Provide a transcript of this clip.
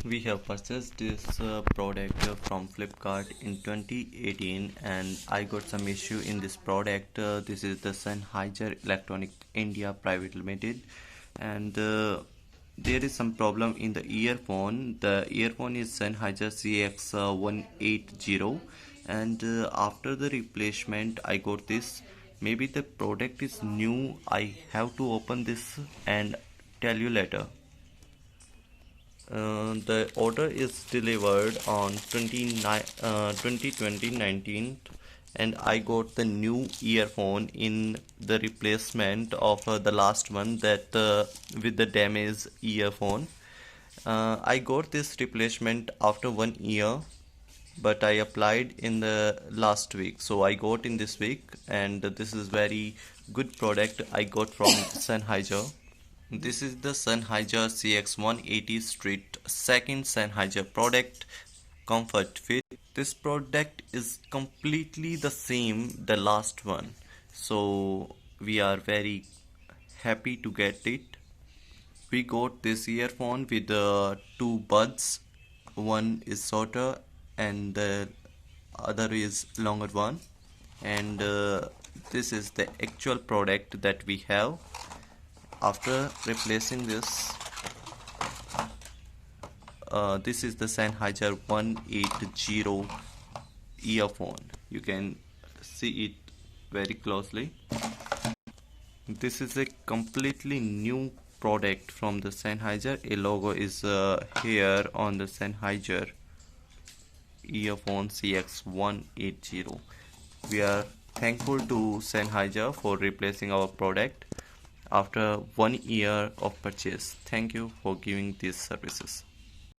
We have purchased this product from Flipkart in 2018 and I got some issue in this product. This is the Sennheiser Electronic India Private Limited, and there is some problem in the earphone. The earphone is Sennheiser CX 180, and after the replacement I got this. Maybe the product is new. I have to open this and tell you later. The order is delivered on 2020 and I got the new earphone in the replacement of the last one that with the damaged earphone. I got this replacement after 1 year, but I applied in the last week, so I got in this week, and this is very good product I got from Sennheiser. This is the Sennheiser CX 180 Street second Sennheiser product, Comfort Fit. This product is completely the same the last one, so we are very happy to get it. We got this earphone with two buds. One is shorter and the other is longer one, and this is the actual product that we have. After replacing this, this is the Sennheiser 180 earphone. You can see it very closely. This is a completely new product from the Sennheiser. A logo is here on the Sennheiser earphone CX 180. We are thankful to Sennheiser for replacing our product after 1 year of purchase. Thank you for giving these services.